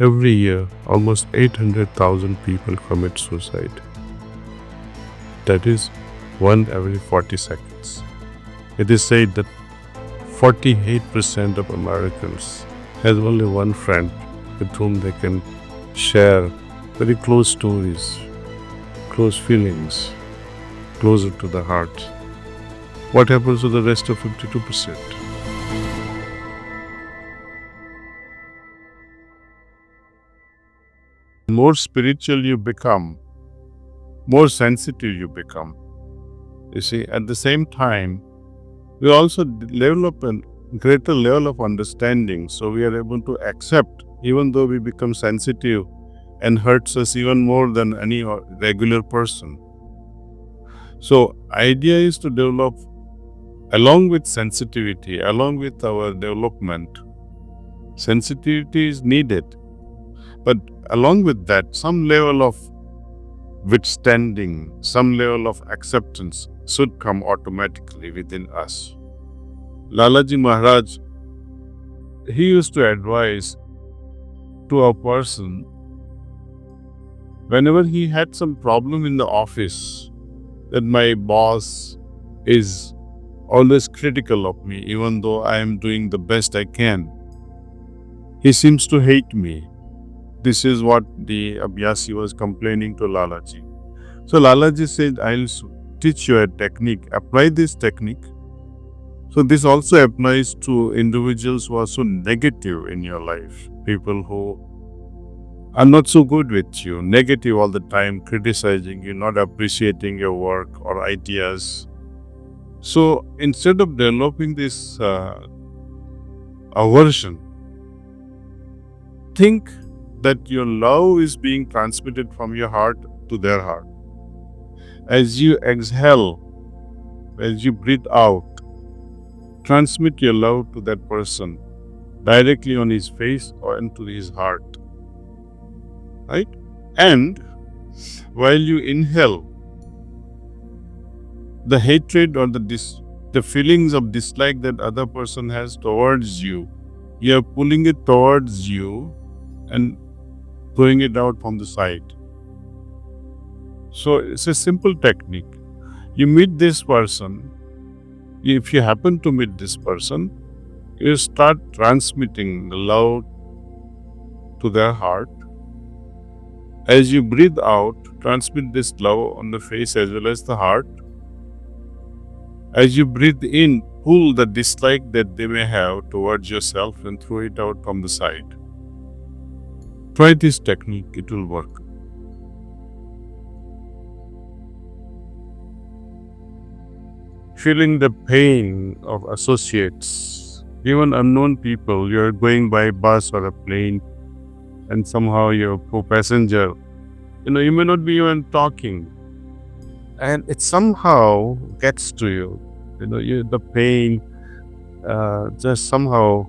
Every year, almost 800,000 people commit suicide. That is one every 40 seconds. It is said that 48% of Americans has only one friend with whom they can share very close stories, close feelings, closer to the heart. What happens to the rest of 52%? More spiritual you become, more sensitive you become. You see, at the same time, we also develop a greater level of understanding, so we are able to accept, even though we become sensitive and hurts us even more than any regular person. So, idea is to develop, along with sensitivity, along with our development. Sensitivity is needed, but along with that, some level of withstanding, some level of acceptance should come automatically within us. Lalaji Maharaj, he used to advise to a person whenever he had some problem in the office that my boss is always critical of me, even though I am doing the best I can. He seems to hate me. This is what the Abhyasi was complaining to Lalaji. So Lalaji said, I'll teach you a technique. Apply this technique. So this also applies to individuals who are so negative in your life. People who are not so good with you, negative all the time, criticizing you, not appreciating your work or ideas. So instead of developing this aversion, think that your love is being transmitted from your heart to their heart. As you exhale, as you breathe out, transmit your love to that person directly on his face or into his heart. Right? And while you inhale, the hatred or the feelings of dislike that other person has towards you, you are pulling it towards you and throwing it out from the side. So it's a simple technique. You meet this person, if you happen to meet this person, you start transmitting the love to their heart. As you breathe out, transmit this love on the face as well as the heart. As you breathe in, pull the dislike that they may have towards yourself and throw it out from the side. Try this technique, it will work. Feeling the pain of associates, even unknown people, you're going by bus or a plane and somehow your co-passenger, you may not be even talking and it somehow gets to you. The pain just somehow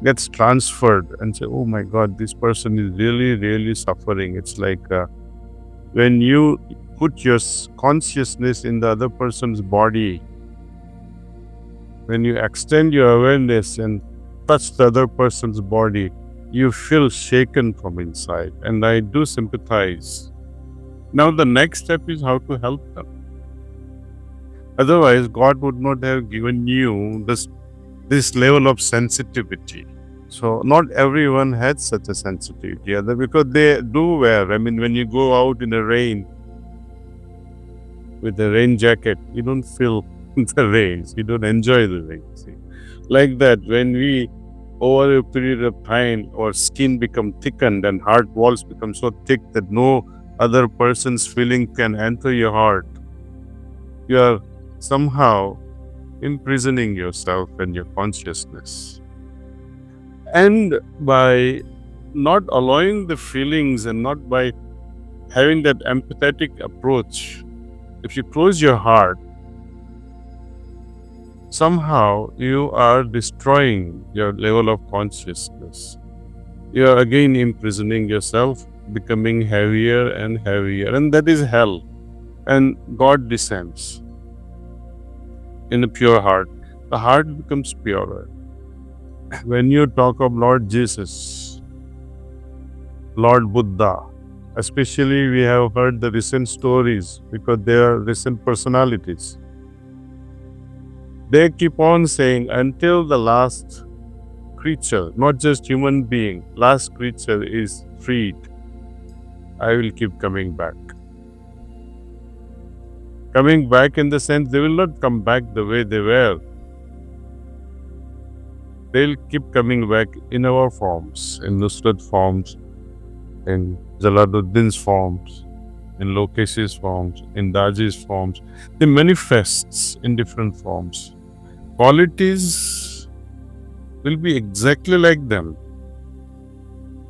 gets transferred and say, oh my God, this person is really, really suffering. It's like when you put your consciousness in the other person's body, when you extend your awareness and touch the other person's body, you feel shaken from inside. And I do sympathize. Now the next step is how to help them. Otherwise, God would not have given you this level of sensitivity. So not everyone has such a sensitivity, because they do wear. I mean, when you go out in the rain with a rain jacket, you don't feel the rain. You don't enjoy the rain. See? Like that, when we, over a period of time, our skin become thickened and heart walls become so thick that no other person's feeling can enter your heart. You are somehow imprisoning yourself and your consciousness. And by not allowing the feelings and not by having that empathetic approach, if you close your heart, somehow you are destroying your level of consciousness. You are again imprisoning yourself, becoming heavier and heavier, and that is hell. And God descends in a pure heart. The heart becomes purer. When you talk of Lord Jesus, Lord Buddha. Especially, we have heard the recent stories because they are recent personalities. They keep on saying until the last creature, not just human being, last creature is freed, I will keep coming back. Coming back in the sense they will not come back the way they were. They'll keep coming back in our forms, in Nusrat forms, in Jalaluddin's forms, in Lokesh's forms, in Daaji's forms. They manifests in different forms. Qualities will be exactly like them.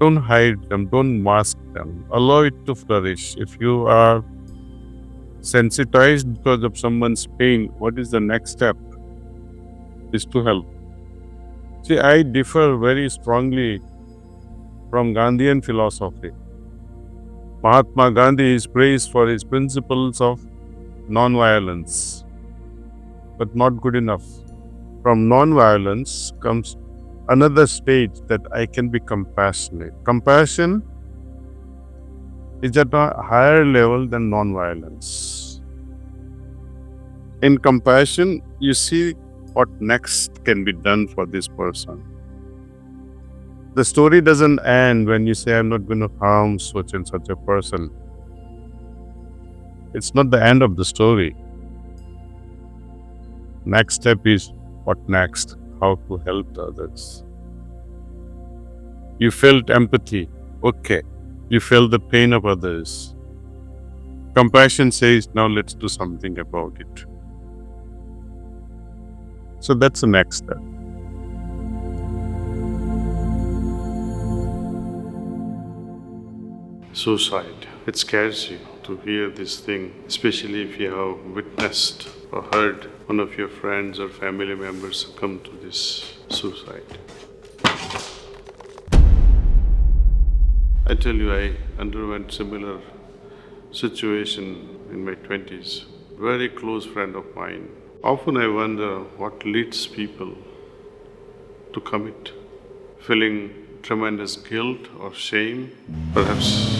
Don't hide them, don't mask them. Allow it to flourish. If you are sensitized because of someone's pain, what is the next step? Is to help. See, I differ very strongly from Gandhian philosophy. Mahatma Gandhi is praised for his principles of non-violence, but not good enough. From non-violence comes another stage that I can be compassionate. Compassion is at a higher level than non-violence. In compassion, you see what next can be done for this person. The story doesn't end when you say, I'm not going to harm such and such a person. It's not the end of the story. Next step is what next? How to help the others. You felt empathy. Okay. You felt the pain of others. Compassion says, now let's do something about it. So that's the next step. Suicide. It scares you to hear this thing, especially if you have witnessed or heard one of your friends or family members succumb to this suicide. I tell you, I underwent similar situation in my 20s. Very close friend of mine. Often I wonder what leads people to commit, feeling tremendous guilt or shame, perhaps.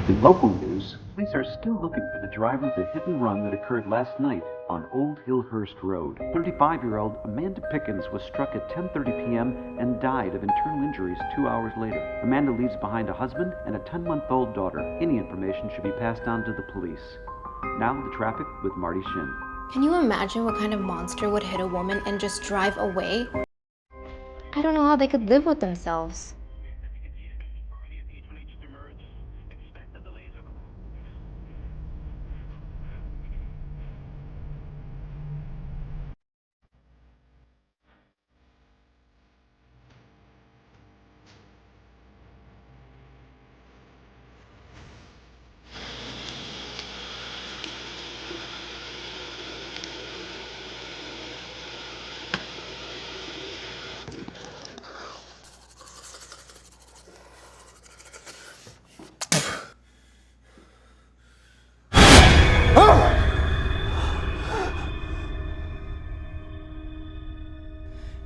In local news, police are still looking for the driver of the hit and run that occurred last night on Old Hillhurst Road. 35-year-old Amanda Pickens was struck at 10:30 p.m. and died of internal injuries 2 hours later. Amanda leaves behind a husband and a 10-month-old daughter. Any information should be passed on to the police. Now the traffic with Marty Shin. Can you imagine what kind of monster would hit a woman and just drive away? I don't know how they could live with themselves.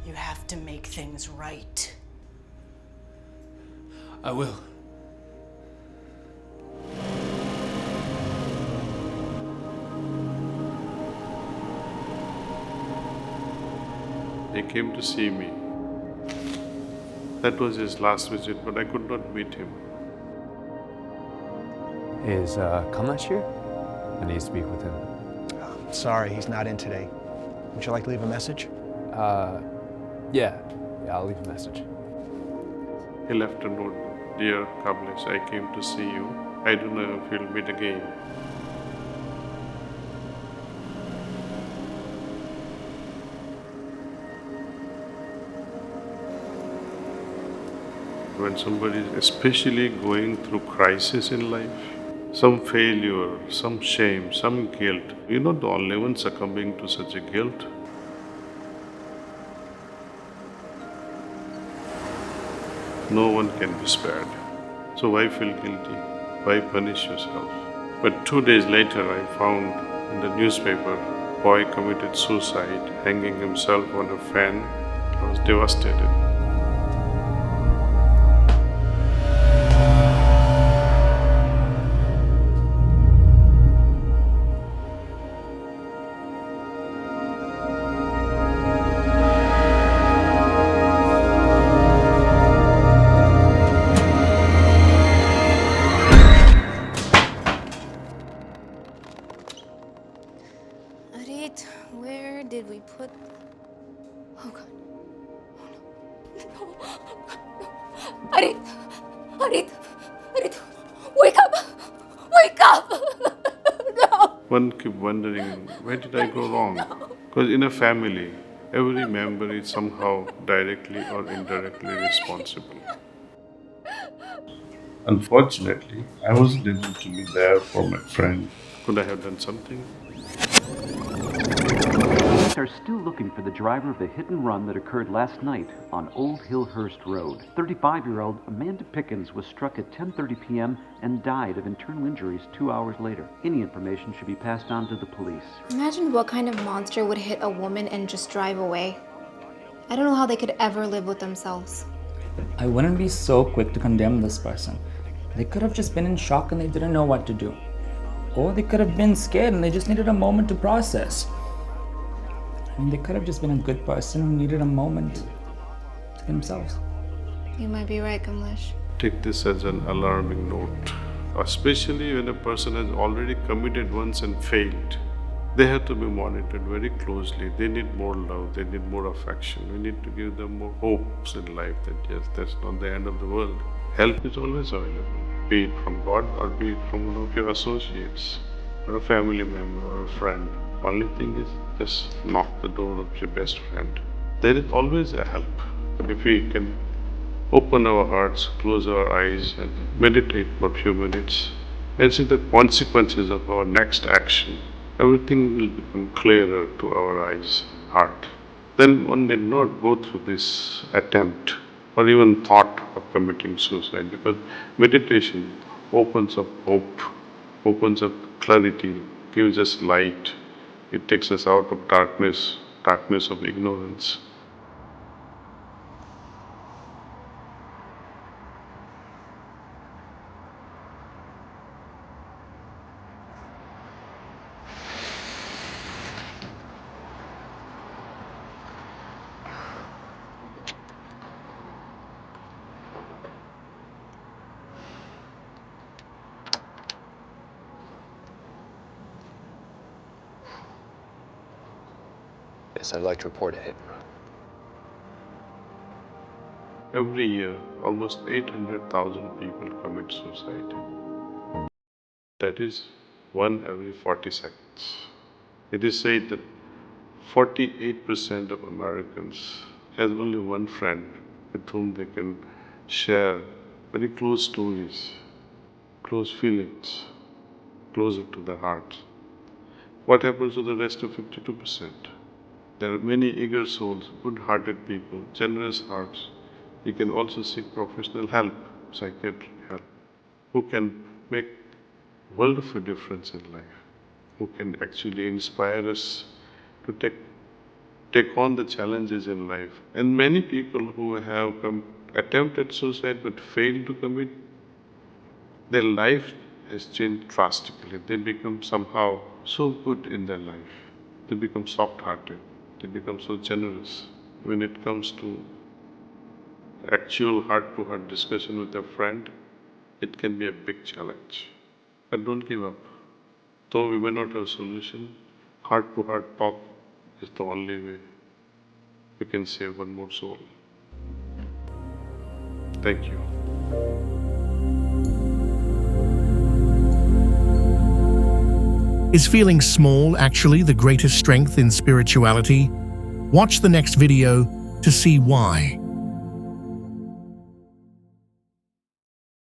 You have to make things right. I will. He came to see me. That was his last visit, but I could not meet him. Is Kamash here? I need to speak with him. Sorry, he's not in today. Would you like to leave a message? Yeah, I'll leave a message. He left a note. Dear Kamlesh, I came to see you. I don't know if we'll meet again. When somebody is especially going through crisis in life, some failure, some shame, some guilt. You're not the only one succumbing to such a guilt. No one can be spared. So why feel guilty? Why punish yourself? But 2 days later, I found in the newspaper, boy committed suicide, hanging himself on a fan. I was devastated. Arit, where did we put... Oh god. Arit! Arit! Arit! Wake up! Wake up! No! One keep wondering, where did I go wrong? Because in a family, every member is somehow directly or indirectly responsible. Unfortunately, I wasn't able to be there for my friend. Could I have done something? Police are still looking for the driver of the hit and run that occurred last night on Old Hillhurst Road. 35-year-old Amanda Pickens was struck at 10:30 p.m. and died of internal injuries 2 hours later. Any information should be passed on to the police. Imagine what kind of monster would hit a woman and just drive away. I don't know how they could ever live with themselves. I wouldn't be so quick to condemn this person. They could have just been in shock and they didn't know what to do. Or they could have been scared and they just needed a moment to process. I mean, they could have just been a good person who needed a moment to themselves. You might be right, Kamlesh. Take this as an alarming note, especially when a person has already committed once and failed. They have to be monitored very closely. They need more love, they need more affection. We need to give them more hopes in life that yes, that's not the end of the world. Help is always available, be it from God or be it from one of your associates or a family member or a friend. Only thing is just knock the door of your best friend. There is always a help. If we can open our hearts, close our eyes and meditate for a few minutes and see the consequences of our next action, everything will become clearer to our eyes, heart. Then one need not go through this attempt or even thought of committing suicide, because meditation opens up hope, opens up clarity, gives us light. It takes us out of darkness of ignorance. Yes, I'd like to report a hit and run. Every year, almost 800,000 people commit suicide. That is 1 every 40 seconds. It is said that 48% of Americans has only one friend with whom they can share very close stories, close feelings, closer to the heart. What happens to the rest of 52%? There are many eager souls, good-hearted people, generous hearts. You can also seek professional help, psychiatric help, who can make world of a difference in life, who can actually inspire us to take on the challenges in life. And many people who have attempted suicide but failed to commit, their life has changed drastically. They become somehow so good in their life. They become soft-hearted. They become so generous. When it comes to actual heart-to-heart discussion with a friend, it can be a big challenge. But don't give up. Though we may not have a solution, heart-to-heart talk is the only way we can save one more soul. Thank you. Is feeling small actually the greatest strength in spirituality? Watch the next video to see why.